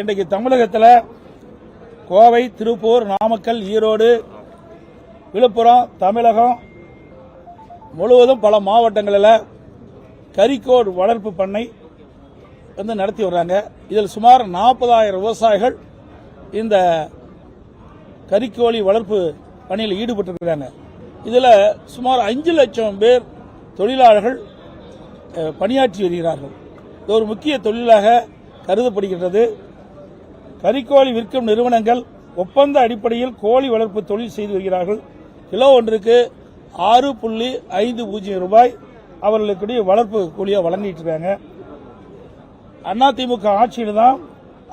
இன்றைக்கு தமிழகத்தில் கோவை, திருப்பூர், நாமக்கல், ஈரோடு, விழுப்புரம், தமிழகம் முழுவதும் பல மாவட்டங்களில் கறிக்கோழி வளர்ப்பு பண்ணை நடத்தி வர்றாங்க. இதில் சுமார் 40,000 விவசாயிகள் இந்த கறிக்கோழி வளர்ப்பு பணியில் ஈடுபட்டிருக்கிறாங்க. இதில் சுமார் 5 லட்சம் பேர் தொழிலாளர்கள் பணியாற்றி வருகிறார்கள். இது ஒரு முக்கிய தொழிலாக கருதப்படுகின்றது. கறிக்கோழி விற்கும் நிறுவனங்கள் ஒப்பந்த அடிப்படையில் கோழி வளர்ப்பு தொழில் செய்து வருகிறார்கள். கிலோ ஒன்றுக்கு 6.50 ரூபாய் அவர்களுக்கு வளர்ப்பு கூலியாக வழங்கிட்டு இருக்காங்க. அதிமுக ஆட்சியில் தான்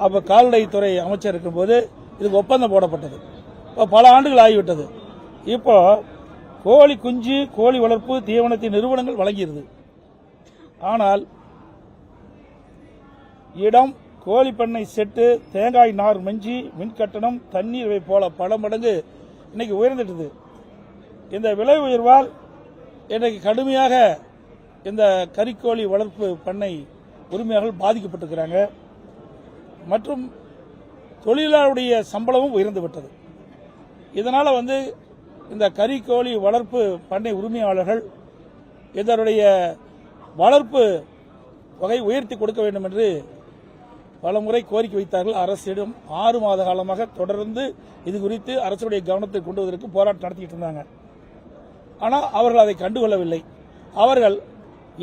அப்ப கால்நடைத்துறை அமைச்சர் இருக்கும்போது இதுக்கு ஒப்பந்தம் போடப்பட்டது. இப்போ பல ஆண்டுகள் ஆகிவிட்டது. இப்போ கோழி குஞ்சு, கோழி வளர்ப்பு தீவனத்தின் நிறுவனங்கள் வழங்கியிருது. ஆனால் இடம், கோழி பண்ணை செட்டு, தேங்காய் நார் மஞ்சி, மின்கட்டணம், தண்ணீர் போல பல மடங்கு இன்னைக்கு உயர்ந்துட்டது. இந்த விலை உயர்வால் இன்றைக்கு கடுமையாக இந்த கறிக்கோழி வளர்ப்பு பண்ணை உரிமையாளர்கள் பாதிக்கப்பட்டிருக்கிறாங்க. மற்றும் தொழிலாளருடைய சம்பளமும் உயர்ந்துவிட்டது. இதனால இந்த கறிக்கோழி வளர்ப்பு பண்ணை உரிமையாளர்கள் இதனுடைய வளர்ப்பு தொகை உயர்த்தி கொடுக்க வேண்டும் என்று பலமுறை கோரிக்கை வைத்தார்கள். அரசிடம் 6 மாத காலமாக தொடர்ந்து இது குறித்து அரசுடைய கவனத்தை கொண்டு வருவதற்கு போராட்டம் நடத்திட்டு இருந்தாங்க. ஆனால் அவர்கள் அதை கண்டுகொள்ளவில்லை. அவர்கள்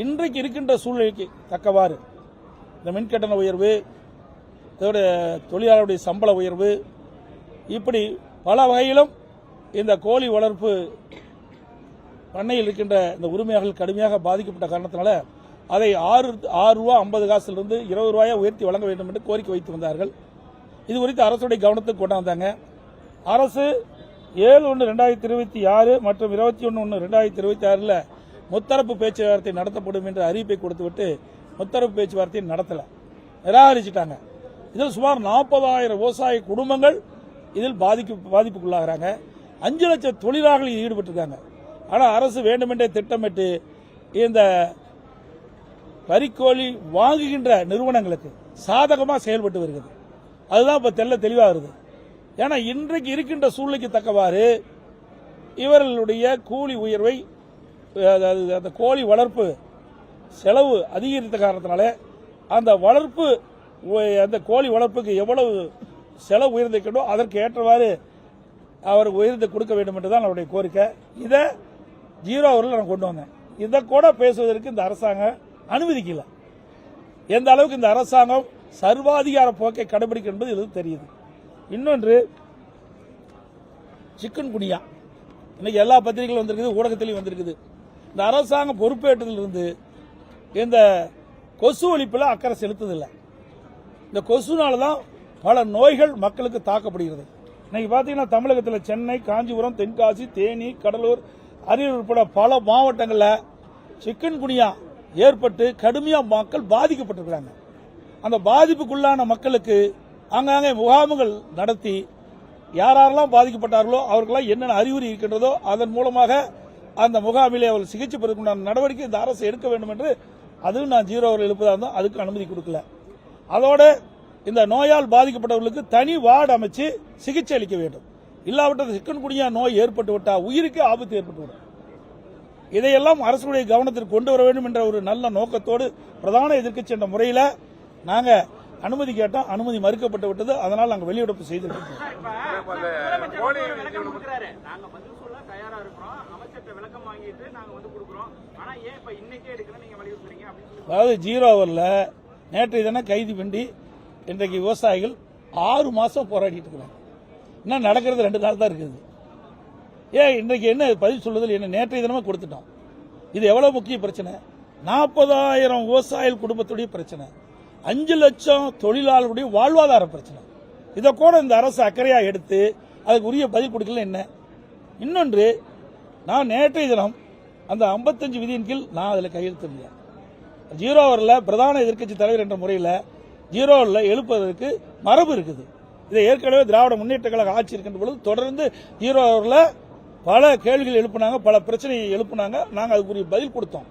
இன்றைக்கு இருக்கின்ற சூழ்நிலைக்கு தக்கவாறு இந்த மின்கட்டண உயர்வு, தொழிலாளருடைய சம்பள உயர்வு, இப்படி பல வகையிலும் இந்த கோழி வளர்ப்பு பண்ணையில் இருக்கின்ற இந்த உரிமையாளர்கள் கடுமையாக பாதிக்கப்பட்ட காரணத்தினால அதை 6 ரூபா 50 காசிலிருந்து 20 ரூபாயை உயர்த்தி வழங்க வேண்டும் என்று கோரிக்கை வைத்து வந்தார்கள். இது குறித்து அரசுடைய கவனத்துக்கு கொண்டாந்தாங்க. அரசு 7/1/2026 மற்றும் 21/1/2026 முத்தரப்பு பேச்சுவார்த்தை நடத்தப்படும் என்று அறிவிப்பை கொடுத்துவிட்டு முத்தரப்பு பேச்சுவார்த்தையை நடத்தல, நிராகரிச்சிட்டாங்க. இதில் சுமார் 40,000 விவசாய குடும்பங்கள் இதில் பாதிப்புக்குள்ளாகிறாங்க. 5 லட்சம் தொழிலாளர்கள் ஈடுபட்டிருக்காங்க. ஆனால் அரசு வேண்டுமென்றே திட்டமிட்டு இந்த கறிக்கோழி வாங்குகின்ற நிறுவனங்களுக்கு சாதகமாக செயல்பட்டு வருகிறது. அதுதான் இப்ப தெளிவாக வருது. ஏன்னா இன்றைக்கு இருக்கின்ற சூழ்நிலைக்கு தக்கவாறு இவர்களுடைய கூலி உயர்வை, அந்த கோழி வளர்ப்பு செலவு அதிகரித்த காரணத்தினால அந்த கோழி வளர்ப்புக்கு எவ்வளவு செலவு உயர்ந்திருக்கோ அதற்கு ஏற்றவாறு அவருக்கு உயர்ந்து கொடுக்க வேண்டும் என்றுதான் அவருடைய கோரிக்கை. இதை 0 அவர்கள் நான் கொண்டு வந்தேன். இதை கூட பேசுவதற்கு இந்த அரசாங்கம் அனுமதிக்கல. எந்த அளவுக்கு இந்த அரசாங்கம் சர்வாதிகார போக்கை கடைபிடிக்கும் என்பது இது தெரியுது. இன்னொன்று, சிக்கன் குனியா இன்னைக்கு எல்லா பத்திரிகைகளும் வந்திருக்குது, ஊடகத்திலையும் வந்திருக்குது. இந்த அரசாங்கம் பொறுப்பேற்றதிலிருந்து இந்த கொசு ஒழிப்பில் அக்கறை செலுத்துதில்லை. இந்த கொசுனால்தான் பல நோய்கள் மக்களுக்கு தாக்கப்படுகிறது. இன்னைக்கு பாத்தீங்கன்னா தமிழகத்தில் சென்னை, காஞ்சிபுரம், தென்காசி, தேனி, கடலூர், அரியலூர் உட்பட பல மாவட்டங்களில் சிக்கன் குனியா ஏற்பட்டு கடுமையாக மக்கள் பாதிக்கப்பட்டிருக்கிறாங்க. அந்த பாதிப்புக்குள்ளான மக்களுக்கு ஆங்காங்கே முகாம்கள் நடத்தி யாரெல்லாம் பாதிக்கப்பட்டார்களோ அவர்களெல்லாம் என்னென்ன அறிகுறி இருக்கின்றதோ அதன் மூலமாக அந்த முகாமிலே அவர்கள் சிகிச்சை பெறுவதற்கான நடவடிக்கை இந்த அரசு எடுக்க வேண்டும் என்று அதுவும் நான் 0 அவர்கள் எழுப்பதாக இருந்தோம். அதுக்கு அனுமதி கொடுக்கல. அதோட இந்த நோயால் பாதிக்கப்பட்டவர்களுக்கு தனி வார்டு அமைச்சு சிகிச்சை அளிக்க வேண்டும். இல்லாவிட்டால் சிக்கன் குனியா நோய் ஏற்பட்டு விட்டால் உயிருக்கு ஆபத்து ஏற்பட்டுவிடும். இதையெல்லாம் அரசுடைய கவனத்திற்கு கொண்டு வர வேண்டும் என்ற ஒரு நல்ல நோக்கத்தோடு பிரதான எதிர்க்கட்சி என்ற முறையில் நாங்கள் அனுமதி கேட்டோம். அனுமதி மறுக்கப்பட்டு விட்டது. அதனால் நாங்கள் வெளியிடப்பு செய்திருக்கோம். அதாவது 0 அவர்ல நேற்றைய தினம் கைது பண்ணி இன்றைக்கு விவசாயிகள் 6 மாசம் போராடிட்டு இருக்கிறாங்க. இன்னும் நடக்கிறது 2 நாள் தான் இருக்குது. ஏன் இன்றைக்கு என்ன பதில் சொல்லுதல் என்ன? நேற்றைய தினமே கொடுத்துட்டோம். இது எவ்வளவு முக்கிய பிரச்சனை? 40,000 விவசாய குடும்பத்துடைய பிரச்சனை, 5 லட்சம் தொழிலாளர்களுடைய வாழ்வாதார பிரச்சனை. இதை கூட இந்த அரசு அக்கறையா எடுத்து அதுக்கு உரிய பதில் கொடுக்கல. என்ன இன்னொன்று, நான் நேற்றைய தினம் அந்த 55 விதியின் கீழ் நான் அதில் கையெழுத்து 0 அவர்ல பிரதான எதிர்க்கட்சி தலைவர் என்ற முறையில் 0 அவர்ல எழுப்புவதற்கு மரபு இருக்குது. இதை ஏற்கனவே திராவிட முன்னேற்ற கழக ஆட்சி இருக்கின்ற பொழுது தொடர்ந்து 0 அவர்ல பல கேள்விகள் எழுப்பினாங்க, பல பிரச்சனையை எழுப்பினாங்க. நாங்கள் அதுக்குரிய பதில் கொடுத்தோம்.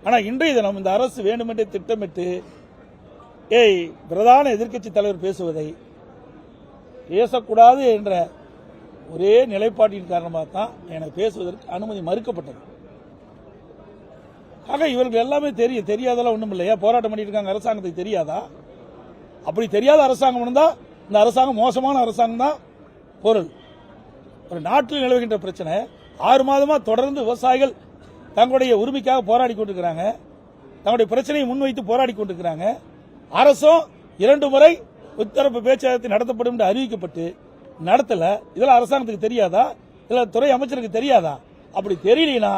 ஆனால் இன்றைய தினம் இந்த அரசு வேண்டுமென்றே திட்டமிட்டு பிரதான எதிர்க்கட்சி தலைவர் பேசுவதை பேசக்கூடாது என்ற ஒரே நிலைப்பாட்டின் காரணமாக தான் எனக்கு பேசுவதற்கு அனுமதி மறுக்கப்பட்டது. ஆக இவர்கள் எல்லாமே தெரியாதெல்லாம் ஒண்ணும் இல்லையா? போராட்டம் பண்ணிட்டு இருக்காங்க, அரசாங்கத்துக்கு தெரியாதா? அப்படி தெரியாத அரசாங்கம் இருந்தா இந்த அரசாங்கம் மோசமான அரசாங்கம் தான் பொருள். ஒரு நாட்டில் நிலவுகின்ற பிரச்சனை 6 மாதமா தொடர்ந்து விவசாயிகள் தங்களுடைய உரிமைக்காக போராடி கொண்டிருக்கிறாங்க, தங்களுடைய பிரச்சனையை முன்வைத்து போராடி கொண்டிருக்கிறாங்க. அரசும் 2 முறை முத்தரப்பு பேச்சுவார்த்தை நடத்தப்படும் என்று அறிவிக்கப்பட்டு நடத்தல. இதெல்லாம் அரசாங்கத்துக்கு தெரியாதா? இதெல்லாம் துறை அமைச்சருக்கு தெரியாதா? அப்படி தெரியலனா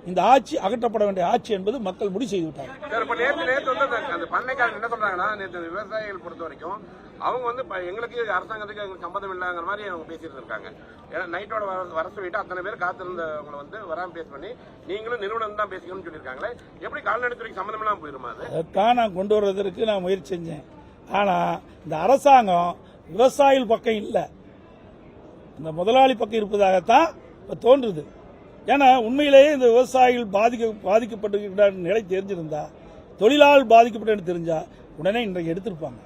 இந்த ஆட்சி அகற்றப்பட வேண்டிய ஆட்சி என்பது மக்கள் முடிவு செய்து விட்டாங்க. பண்ணைக்காரங்க என்ன சொல்றாங்கன்னா, நேற்று விவசாயிகள் பொறுத்த வரைக்கும் அவங்க வந்து எங்களுக்கு அரசாங்கத்துக்கு எங்களுக்கு சம்பந்தம் இல்லைங்கிற மாதிரி அவங்க பேசிட்டு இருக்காங்க. ஏன்னா நைட்டோட வர சொல்லிட்டு அத்தனை பேர் காத்திருந்தவங்களை வந்து வராம பேஸ் பண்ணி நீங்களும் நிறுவனம் தான் பேசிக்கணும்னு சொல்லியிருக்காங்களே, எப்படி கால்நடைத்துறைக்கு சம்பந்தம் இல்லாம போயிருமா? அதைத்தான் நான் கொண்டு வருவதற்கு நான் முயற்சி செஞ்சேன். ஆனா இந்த அரசாங்கம் விவசாயிகள் பக்கம் இல்ல, இந்த முதலாளி பக்கம் இருப்பதாகத்தான் தோன்றுது. ஏன்னா உண்மையிலேயே இந்த விவசாயிகள் பாதிக்கப்பட்டிருக்கிற நிலை தெரிஞ்சிருந்தா, தொழிலாளர் பாதிக்கப்பட்டு தெரிஞ்சா உடனே இன்றைக்கு எடுத்திருப்பாங்க.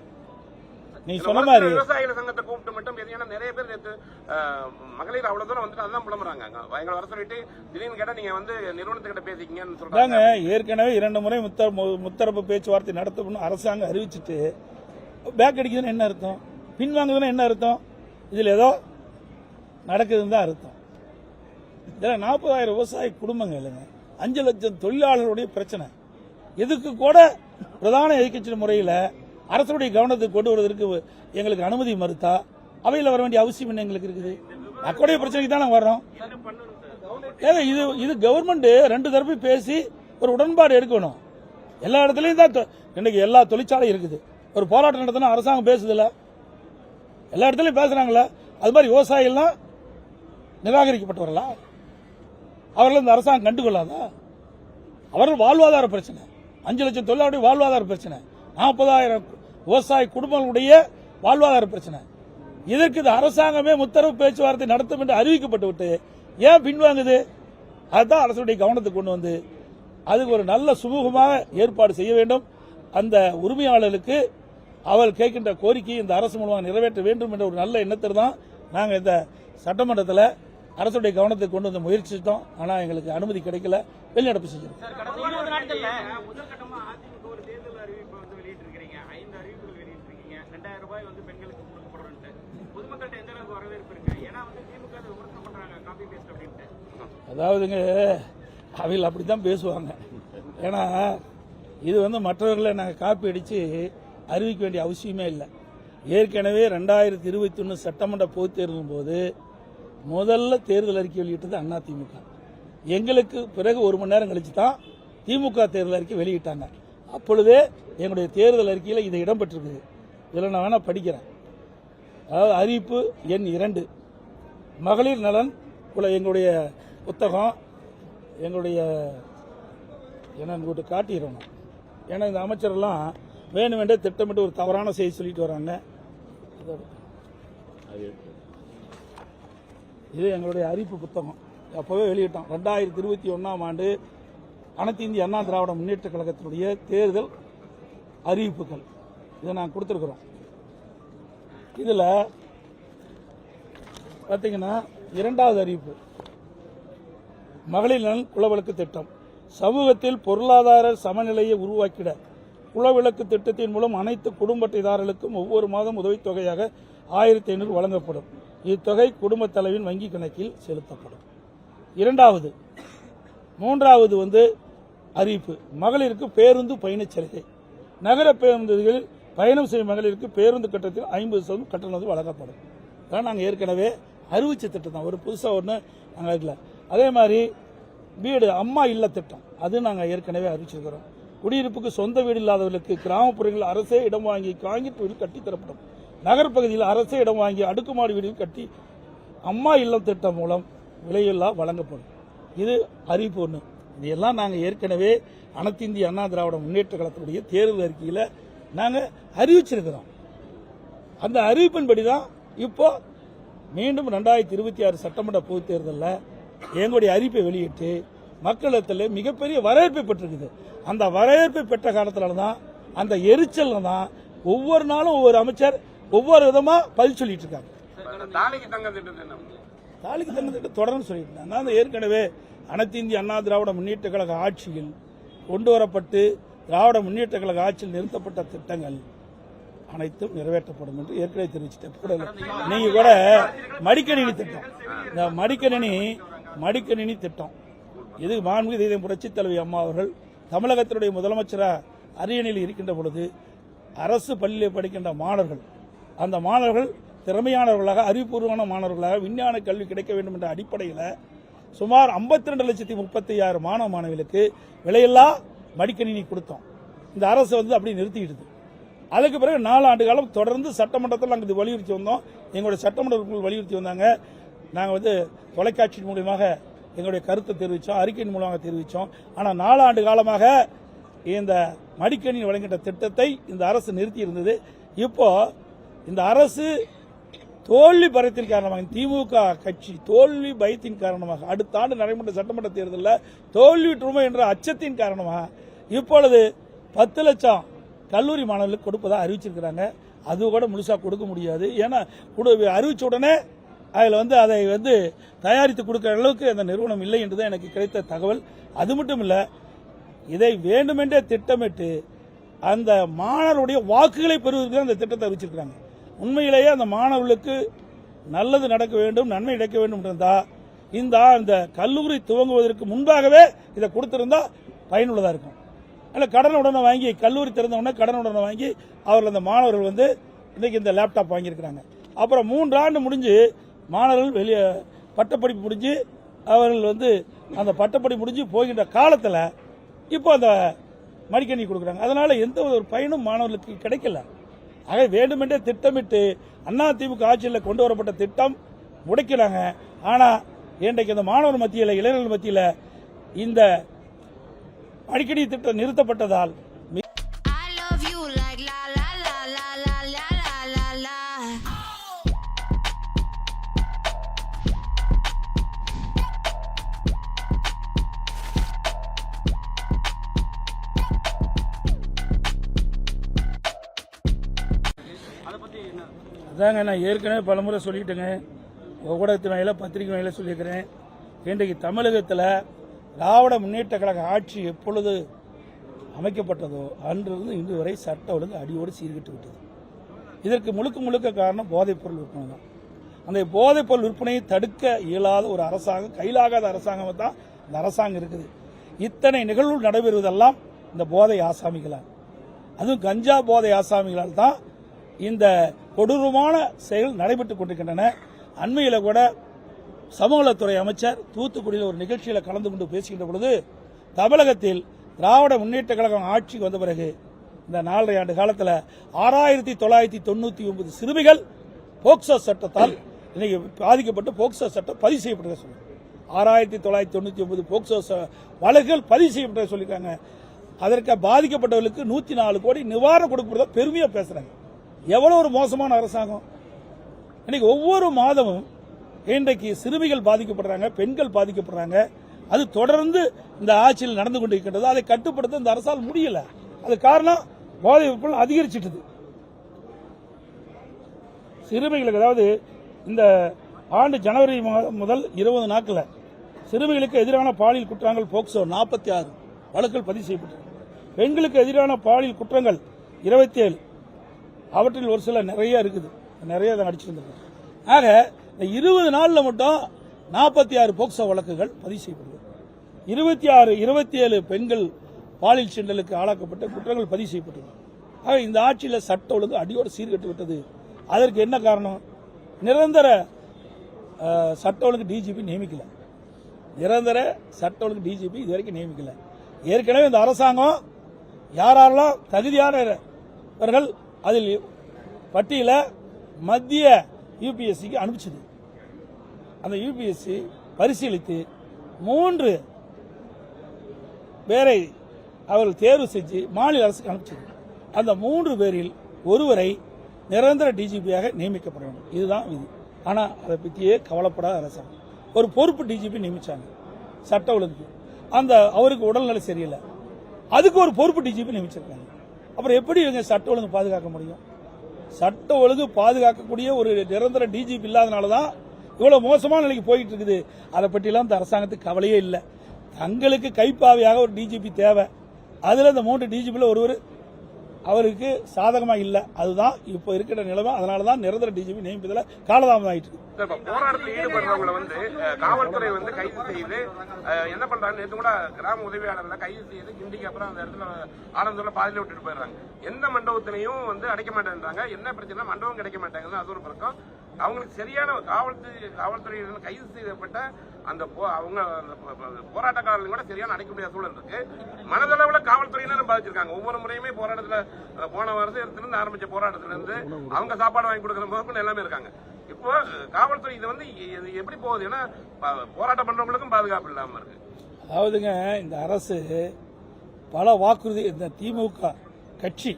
நீ சொன்ன மாதிரி விவசாயிகள் சங்கத்தை கூப்பிட்டு மட்டும் நிறைய பேர் நேற்று மகளிர் அவ்வளவு தூரம் வந்துட்டு அதான் புலம்புறாங்க. எங்களை வர சொல்லிட்டு திடீர்னு கேட்டா நீங்க வந்து நிறுவனத்துக்கிட்ட பேசிக்கீங்கன்னு சொல்றாங்க. ஏற்கனவே 2 முறை முத்தரப்பு பேச்சுவார்த்தை நடத்தணும் அரசாங்கம் அறிவிச்சுட்டு பேக் அடிக்குதுன்னு என்ன அர்த்தம்? பின்வாங்குதுன்னு என்ன அர்த்தம்? இதுல ஏதோ நடக்குதுன்னு தான் அர்த்தம். இதில் 40,000 விவசாய குடும்பங்கள் இல்லைங்க, 5 லட்சம் தொழிலாளர்களுடைய பிரச்சனை. இதுக்கு கூட பிரதான எதிர்க்கட்சி முறையில் அரசுடைய கவனத்துக்கு கொண்டு வருவதற்கு எங்களுக்கு அனுமதி மறுத்தா அவையில் வர வேண்டிய அவசியம் என்ன எங்களுக்கு இருக்குது? அக்கடைய பிரச்சனைக்கு தான் நாங்கள் வர்றோம். ஏங்க இது கவர்மெண்ட் 2 தரப்பு பேசி ஒரு உடன்பாடு எடுக்கணும். எல்லா இடத்துலையும் தான் இன்னைக்கு எல்லா தொழிற்சாலையும் இருக்குது. ஒரு போராட்டம் நடத்தினா அரசாங்கம் பேசுதில்ல, எல்லா இடத்துலையும் பேசுறாங்களா? அது மாதிரி விவசாயிகள்லாம் நிராகரிக்கப்பட்டவர்களா? அவர்கள் இந்த அரசாங்கம் கண்டுகொள்ளாதா? அவர்கள் வாழ்வாதார பிரச்சனை, 5 லட்சம் தொழிலாளருடைய வாழ்வாதார பிரச்சனை, 40,000 விவசாய குடும்பங்களுடைய வாழ்வாதார பிரச்சனை. இதற்கு இந்த அரசாங்கமே முத்தரவு பேச்சுவார்த்தை நடத்தும் என்று அறிவிக்கப்பட்டு விட்டு ஏன் பின்வாங்குது? அதுதான் அரசுடைய கவனத்துக்கு கொண்டு வந்து அதுக்கு ஒரு நல்ல சுமூகமாக ஏற்பாடு செய்ய வேண்டும். அந்த உரிமையாளர்களுக்கு அவர் கேட்கின்ற கோரிக்கையை இந்த அரசு மூலமாக நிறைவேற்ற வேண்டும் என்ற ஒரு நல்ல எண்ணத்தில் தான் நாங்கள் இந்த சட்டமன்றத்தில் அரசுடைய கவனத்துக்கு கொண்டு வந்து முயற்சித்தோம். ஆனால் எங்களுக்கு அனுமதி கிடைக்கல, வெளிநடப்பு செஞ்சோம். அதாவதுங்க அவையில் அப்படித்தான் பேசுவாங்க. ஏன்னா இது வந்து மற்றவர்களை நாங்கள் காப்பி அடித்து அறிவிக்க வேண்டிய அவசியமே இல்லை. ஏற்கனவே 2021 சட்டமன்ற பொதுத் தேர்தலின் போது முதல்ல தேர்தல் அறிக்கை வெளியிட்டது அதிமுக. எங்களுக்கு பிறகு 1 மணி நேரம் கழிச்சு தான் திமுக தேர்தல் அறிக்கை வெளியிட்டாங்க. அப்பொழுதே எங்களுடைய தேர்தல் அறிக்கையில் இது இடம்பெற்றிருக்குது. இதில் நான் வேணா படிக்கிறேன். அதாவது அறிவிப்பு எண் 2 மகளிர் நலன் எங்களுடைய புத்தகம், எங்களுடைய உங்கள்கிட்ட காட்டிடுறோம். ஏன்னா இந்த அமைச்சரெல்லாம் வேண்டுமென்றே திட்டமிட்டு ஒரு தவறான செய்தி சொல்லிட்டு வராங்க. இது எங்களுடைய அறிவிப்பு புத்தகம், அப்பவே வெளியிட்டோம். 2021ஆம் ஆண்டு அனைத்து இந்திய அண்ணா திராவிட முன்னேற்ற கழகத்தினுடைய தேர்தல் அறிவிப்புகள் இதை நாங்கள் கொடுத்திருக்கிறோம். இதுல பாத்தீங்கன்னா 2வது அறிவிப்பு மகளிர் நலன் குலவிளக்கு திட்டம். சமூகத்தில் பொருளாதார சமநிலையை உருவாக்கிட குலவிளக்கு திட்டத்தின் மூலம் அனைத்து குடும்ப அட்டைதாரர்களுக்கும் ஒவ்வொரு மாதம் உதவித்தொகையாக 1500 வழங்கப்படும். இத்தொகை குடும்ப தலைவின் வங்கி கணக்கில் செலுத்தப்படும். 2வது 3வது அறிவிப்பு மகளிருக்கு பேருந்து பயணச் சலுகை. நகர பேருந்துகளில் பயணம் செய்யும் மகளிருக்கு பேருந்து கட்டணத்தில் 50% கட்டணம் வழங்கப்படும். அதான் நாங்கள் ஏற்கனவே அறிவிச்ச திட்டம் தான், ஒரு புதுசாக ஒன்று நாங்கள் இல்லை. அதே மாதிரி வீடு அம்மா இல்ல திட்டம், அது நாங்கள் ஏற்கனவே அறிவிச்சிருக்கிறோம். குடியிருப்புக்கு சொந்த வீடு இல்லாதவர்களுக்கு கிராமப்புறங்களில் அரசே இடம் வாங்கி காங்கிரீட் வீடு கட்டித்தரப்படும். நகர்ப்பகுதியில் அரசே இடம் வாங்கி அடுக்குமாடி வீடுகள் கட்டி அம்மா இல்லம் திட்டம் மூலம் விலையில்லா வழங்கப்படும். இது அறிவிப்பு 1. இதெல்லாம் நாங்கள் ஏற்கனவே அனைத்து இந்திய அண்ணா திராவிட முன்னேற்ற கழகத்தினுடைய தேர்தல் அறிக்கையில் நாங்கள் அறிவிச்சிருக்கிறோம். அந்த அறிவிப்பின்படி தான் இப்போ மீண்டும் 2026 சட்டமன்ற பொதுத் தேர்தலில் எங்களுடைய அறிவிப்பை வெளியிட்டு மக்களிடத்தில் மிகப்பெரிய வரவேற்பை பெற்றிருக்குது. அந்த வரவேற்பை பெற்ற காலத்தில் தான், அந்த எரிச்சல் தான் ஒவ்வொரு நாளும் ஒவ்வொரு அமைச்சர் ஒவ்வொரு விதமா பதில் சொல்லிட்டு இருக்காங்க. தாலிக்கு தங்க திட்டம் என்ன? தாலிக்கு தங்க திட்டம் தொடர்ந்து சொல்லிட்டு இருக்காங்க. நான் ஏற்கனவே அனைத்து இந்திய அண்ணா திராவிட முன்னேற்ற கழக ஆட்சியில் கொண்டு வரப்பட்டு திராவிட முன்னேற்ற கழக ஆட்சியில் நிறுத்தப்பட்ட திட்டங்கள் அனைத்தும் நிறைவேற்றப்படும் என்று ஏற்கனவே தெரிவிச்சிட்டேன். நீங்க கூட மடிக்கணினி திட்டம், இந்த மடிக்கணினி திட்டம் இது மாண்புமிகு தெய்வம் புரட்சித் தலைவி அம்மா அவர்கள் தமிழகத்தினுடைய முதலமைச்சராக அரியணையில் இருக்கின்ற பொழுது அரசு பள்ளியில் படிக்கின்ற மாணவர்கள், அந்த மாணவர்கள் திறமையானவர்களாக அறிவுபூர்வமான மாணவர்களாக விஞ்ஞான கல்வி கிடைக்க வேண்டும் என்ற அடிப்படையில் சுமார் 52,36,000 மாணவ மாணவிகளுக்கு விலையில்லா மடிக்கணினி கொடுத்தோம். இந்த அரசு அப்படி நிறுத்திக்கிடுது. அதுக்கு பிறகு 4 ஆண்டு காலம் தொடர்ந்து சட்டமன்றத்தில் நாங்கள் இது வலியுறுத்தி வந்தோம். எங்களுடைய சட்டமன்ற உறுப்பினர்கள் வலியுறுத்தி வந்தாங்க. நாங்கள் தொலைக்காட்சி மூலமாக எங்களுடைய கருத்தை தெரிவித்தோம், அறிக்கையின் மூலமாக தெரிவித்தோம். ஆனால் 4 ஆண்டு காலமாக இந்த மடிக்கணினி வழங்கிட்ட திட்டத்தை இந்த அரசு நிறுத்தி இருந்தது. இப்போ இந்த அரசு தோல்வி பயத்தின் காரணமாக, திமுக கட்சி தோல்வி பயத்தின் காரணமாக, அடுத்த ஆண்டு நடைபெற்ற சட்டமன்ற தேர்தலில் தோல்விட்டுருமோ என்ற அச்சத்தின் காரணமாக இப்பொழுது 10 லட்சம் கல்லூரி மாணவர்களுக்கு கொடுப்பதாக அறிவிச்சிருக்கிறாங்க. அது கூட முழுசா கொடுக்க முடியாது. ஏன்னா அறிவிச்ச உடனே அதில் அதை தயாரித்து கொடுக்கிற அளவுக்கு அந்த நிறுவனம் இல்லை என்றுதான் எனக்கு கிடைத்த தகவல். அது மட்டும் இல்லை, இதை வேண்டுமென்றே திட்டமிட்டு அந்த மாணவருடைய வாக்குகளை பெறுவதற்கு அந்த திட்டத்தை அறிவிச்சிருக்கிறாங்க. உண்மையிலேயே அந்த மாணவர்களுக்கு நல்லது நடக்க வேண்டும், நன்மை நடக்க வேண்டும் இருந்தா இந்த கல்லூரி துவங்குவதற்கு முன்பாகவே இதை கொடுத்திருந்தா பயனுள்ளதா இருக்கும். அல்ல கடன் உடனே வாங்கி, கல்லூரி திறந்த உடனே கடன் உடனே வாங்கி அவர்கள் அந்த மாணவர்கள் இன்னைக்கு இந்த லேப்டாப் வாங்கியிருக்கிறாங்க. அப்புறம் 3 ஆண்டு முடிஞ்சு மாணவர்கள் வெளியே பட்டப்படிப்பு முடிஞ்சு அவர்கள் அந்த பட்டப்படி முடிஞ்சு போகின்ற காலத்தில் இப்போ அந்த மடிக்கணினி கொடுக்குறாங்க. அதனால எந்த ஒரு பயனும் மாணவர்களுக்கு கிடைக்கல. ஆக வேண்டுமென்றே திட்டமிட்டு அதிமுக ஆட்சியில் கொண்டு வரப்பட்ட திட்டம் முடக்கிறாங்க. ஆனால் இன்றைக்கு இந்த மாணவர் மத்தியில், இளைஞர்கள் மத்தியில் இந்த மடிக்கணினி திட்டம் நிறுத்தப்பட்டதால் அதாங்க நான் ஏற்கனவே பலமுறை சொல்லிட்டேங்க. ஊடகத்தின் வாயில, பத்திரிகை வாயில சொல்லியிருக்கிறேன். இன்றைக்கு தமிழகத்தில் திராவிட முன்னேற்ற கழக ஆட்சி எப்பொழுது அமைக்கப்பட்டதோ அன்றிலிருந்து இன்று வரை சட்ட ஒழுங்கு அடியோடு சீர்கிட்டு விட்டது. இதற்கு முழுக்க காரணம் போதைப்பொருள் விற்பனை தான். அந்த போதைப்பொருள் விற்பனையை தடுக்க இயலாத ஒரு அரசாங்கம், கையிலாகாத அரசாங்கம் தான் இந்த அரசாங்கம் இருக்குது. இத்தனை நிகழ்வுகள் நடைபெறுவதெல்லாம் இந்த போதை ஆசாமிகளால், அதுவும் கஞ்சா போதை ஆசாமிகளால் தான் இந்த கொடூரமான செயல் நடைபெற்றுக் கொண்டிருக்கின்றன. அண்மையில் கூட சமூகத்துறை அமைச்சர் தூத்துக்குடியில் ஒரு நிகழ்ச்சியில் கலந்து கொண்டு பேசுகின்ற பொழுது, தமிழகத்தில் திராவிட முன்னேற்ற கழகம் ஆட்சிக்கு வந்த பிறகு இந்த 4.5 ஆண்டு காலத்தில் 6,999 சிறுமிகள் போக்சோ சட்டத்தால் இன்னைக்கு பாதிக்கப்பட்டு போக்சோ சட்டம் பதிவு செய்யப்பட்டதை சொல்லுங்க. 6,999 போக்சோ வழக்குகள் பதிவு செய்யப்பட்டதை சொல்லியிருக்காங்க. அதற்கு பாதிக்கப்பட்டவர்களுக்கு 104 கோடி நிவாரணம் கொடுக்கப்படுறதா பெருமையா பேசுறாங்க. எவ்வளவு ஒரு மோசமான அரசாங்கம். இன்னைக்கு ஒவ்வொரு மாதமும் இன்றைக்கு சிறுமிகள் பாதிக்கப்படுறாங்க, பெண்கள் பாதிக்கப்படுறாங்க. அது தொடர்ந்து இந்த ஆட்சியில் நடந்து கொண்டிருக்கின்றது. அதை கட்டுப்படுத்த இந்த அரசால் முடியல. அது காரணம் போதை விற்பனை அதிகரிச்சிட்டது. சிறுமிகளுக்கு, அதாவது இந்த ஆண்டு ஜனவரி முதல் 20 நாட்கள் சிறுமிகளுக்கு எதிரான பாலியல் குற்றங்கள் போக்சோ 46 வழக்குகள் பதிவு செய்யப்பட்டது. பெண்களுக்கு எதிரான பாலியல் குற்றங்கள் 27, அவற்றில் ஒரு சில நிறைய இருக்குது, நிறைய அடிச்சிருந்தாங்க. ஆக இந்த 20 நாள்ல மட்டும் 46 போக்சோ வழக்குகள் பதிவு செய்யப்படுது. 27 பெண்கள் பாலியல் சீண்டலுக்கு ஆளாக்கப்பட்ட குற்றங்கள் பதிவு செய்யப்பட்டது. ஆக இந்த ஆட்சியில் சட்ட ஒழுங்கு அடியோடு சீர்கட்டு விட்டது. அதற்கு என்ன காரணம்? நிரந்தர சட்ட ஒழுங்கு டிஜிபி நியமிக்கல. நிரந்தர சட்ட ஒழுங்கு டிஜிபி இதுவரைக்கும் நியமிக்கல. ஏற்கனவே இந்த அரசாங்கம் யாரெல்லாம் தகுதியானவர்கள் அதில் பட்டியல மத்திய யூபிஎஸ்சிக்கு அனுப்பிச்சது. அந்த யூபிஎஸ்சி பரிசீலித்து 3 பேரை அவர்கள் தேர்வு செஞ்சு மாநில அரசுக்கு அனுப்பிச்சது. அந்த 3 பேரில் ஒருவரை நிரந்தர டிஜிபியாக நியமிக்கப்பட வேண்டும். இதுதான் விதி. ஆனால் அதை பற்றியே கவலைப்படாத அரசாங்கம் ஒரு பொறுப்பு டிஜிபி நியமிச்சாங்க சட்ட ஒழுங்கு. அந்த அவருக்கு உடல்நிலை சரியில்லை, அதுக்கு ஒரு பொறுப்பு டிஜிபி நியமிச்சிருக்காங்க. அப்புறம் எப்படி இவங்க சட்ட ஒழுங்கு பாதுகாக்க முடியும்? சட்ட ஒழுங்கு பாதுகாக்கக்கூடிய ஒரு நிரந்தர டிஜிபி இல்லாதனால தான் இவ்வளவு மோசமான நிலைக்கு போயிட்டு இருக்குது. அதை பற்றிலாம் இந்த அரசாங்கத்துக்கு கவலையே இல்லை. தங்களுக்கு கைப்பாவையாக ஒரு டிஜிபி தேவை. அதுல இந்த 3 டிஜிபியில் ஒருவர் அவருக்கு சாதகமா இல்ல. அதுதான் இப்ப இருக்கிற நிலைமை. அதனாலதான் நிரந்தர டிஜிபி நியமிப்பதில் காலதாமதம் ஆயிட்டு இருக்கு. போராட்டத்தில் ஈடுபடுறவங்களை வந்து காவல்துறை வந்து கைது செய்து என்ன பண்றாங்க? நேற்று கூட கிராம உதவியாளர்களை கைது செய்து கிண்டிக்கு அப்புறம் அந்த இடத்துல ஆனந்தூர்ல பாதியில விட்டுட்டு போயிடுறாங்க. எந்த மண்டபத்திலையும் வந்து அடைக்க மாட்டேன்றாங்க. என்ன பிரச்சனை? மண்டபம் கிடைக்க மாட்டேங்குது. அது ஒரு பக்கம். அவங்களுக்கு சரியான காவல்துறை கைது செய்யப்பட்ட அந்த அவங்க போராட்டக்காரர்கள் கூட சரியான அடைக்க முடியாத சூழல் இருக்கு. மனதளவுல காவல்துறையினரும் பாதிச்சிருக்காங்க. ஒவ்வொரு முறையுமே போராட்டத்துல போன வருஷத்துல ஆரம்பிச்ச போராட்டத்துல இருந்து அவங்க சாப்பாடு வாங்கி கொடுக்கற முதற்கொண்டு எல்லாமே இருக்காங்க. இப்போ காவல்துறை இது வந்து எப்படி போகுது? ஏன்னா போராட்டம் பண்றவங்களுக்கும் பாதுகாப்பு இல்லாம இருக்கு. அதாவதுங்க, இந்த அரசு பல வாக்குறுதி, இந்த திமுக கட்சி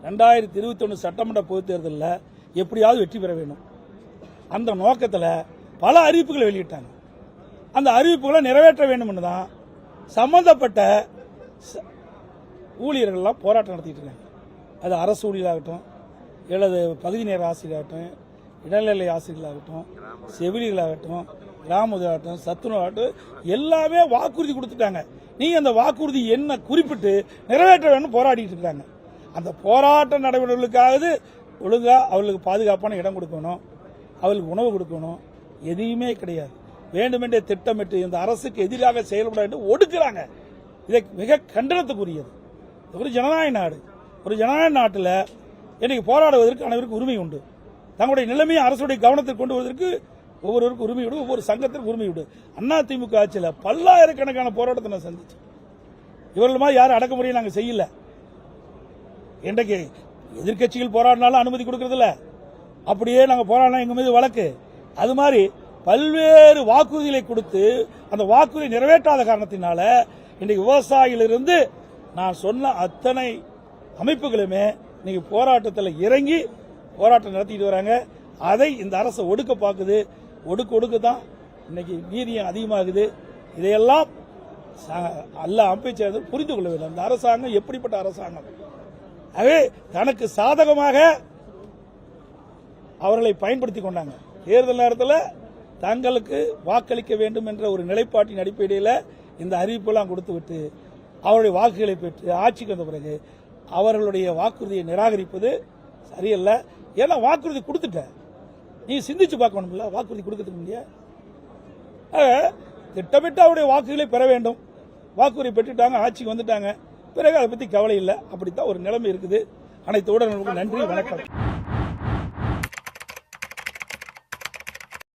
2021 சட்டமன்ற பொதுத் தேர்தலில் எப்படியாவது வெற்றி பெற வேண்டும் அந்த நோக்கத்தில் பல அறிவிப்புகளை வெளியிட்டாங்க. அந்த அறிவிப்புகளை நிறைவேற்ற வேண்டும் தான் சம்பந்தப்பட்ட ஊழியர்கள்லாம் போராட்டம் நடத்திட்டு இருக்காங்க. அது அரசு ஊழியர்களாகட்டும், அல்லது பகுதி நேர ஆசிரியராகட்டும், இடைநிலை ஆசிரியர்களாகட்டும், செவிலியர்களாகட்டும், கிராம உதவியாகட்டும், சத்துணவாகட்டும், எல்லாமே வாக்குறுதி கொடுத்துட்டாங்க. நீங்க அந்த வாக்குறுதி என்ன குறிப்பிட்டு நிறைவேற்ற வேண்டும் போராடிட்டு இருக்காங்க. அந்த போராட்ட நடைமுறைகளுக்காவது ஒழுங்கா அவர்களுக்கு பாதுகாப்பான இடம் கொடுக்கணும், அவர்களுக்கு உணவு கொடுக்கணும். எதையுமே கிடையாது. வேண்டுமென்றே திட்டமிட்டு இந்த அரசுக்கு எதிராக செயல்பட வேண்டும் ஒடுக்குறாங்க. இதை மிக கண்டனத்துக்குரியது. ஒரு ஜனநாயக நாடு. ஒரு ஜனநாயக நாட்டில் இன்னைக்கு போராடுவதற்கு அனைவருக்கும் உரிமை உண்டு. தங்களுடைய நிலைமையை அரசுடைய கவனத்தில் கொண்டு வருவதற்கு ஒவ்வொருவருக்கும் உரிமை உண்டு, ஒவ்வொரு சங்கத்திற்கும் உரிமை உண்டு. அதிமுக ஆட்சியில் பல்லாயிரக்கணக்கான போராட்டத்தை நான் சந்திச்சேன். இவர்கள் மாதிரி யாரும் அடக்குமுறையை நாங்கள் செய்யல. இன்றைக்கு எதிர்கட்சிகள் போராடினாலும் அனுமதி கொடுக்கறதில்ல. அப்படியே நாங்கள் போராடினா எங்க மீது வழக்கு. அது மாதிரி பல்வேறு வாக்குறுதிகளை கொடுத்து அந்த வாக்குறுதி நிறைவேற்றாத காரணத்தினால இன்றைக்கு விவசாயிகளிலிருந்து நான் சொன்ன அத்தனை அமைப்புகளுமே இன்னைக்கு போராட்டத்தில் இறங்கி போராட்டம் நடத்திட்டு வராங்க. அதை இந்த அரசு ஒடுக்க பார்க்குது. ஒடுக்க தான் இன்னைக்கு வீரியம் அதிகமாகுது. இதையெல்லாம் எல்லா அமைச்சர்கள் புரிந்து கொள்ள வேண்டும். இந்த அரசாங்கம் எப்படிப்பட்ட அரசாங்கம்? ஆகவே தனக்கு சாதகமாக அவர்களை பயன்படுத்திக் கொண்டாங்க. தேர்தல் நேரத்தில் தங்களுக்கு வாக்களிக்க வேண்டும் என்ற ஒரு நிலைப்பாட்டின் அடிப்படையில் இந்த அறிவிப்பெல்லாம் கொடுத்துவிட்டு அவருடைய வாக்குகளை பெற்று ஆட்சிக்கு வந்த பிறகு அவர்களுடைய வாக்குறுதியை நிராகரிப்பது சரியல்ல. ஏன்னா வாக்குறுதி கொடுத்துட்ட, நீ சிந்திச்சு பார்க்கணும்ல. வாக்குறுதி கொடுக்கறதுக்கு முடியாது. திட்டமிட்டு அவருடைய வாக்குகளை பெற வேண்டும். வாக்குறுதி பெற்றுட்டாங்க, ஆட்சிக்கு வந்துட்டாங்க, பிறகு அதை பத்தி கவலை இல்லை. அப்படித்தான் ஒரு நிலைமை இருக்குது. அனைத்து ஊடகங்களுக்கும் நன்றி, வணக்கம்.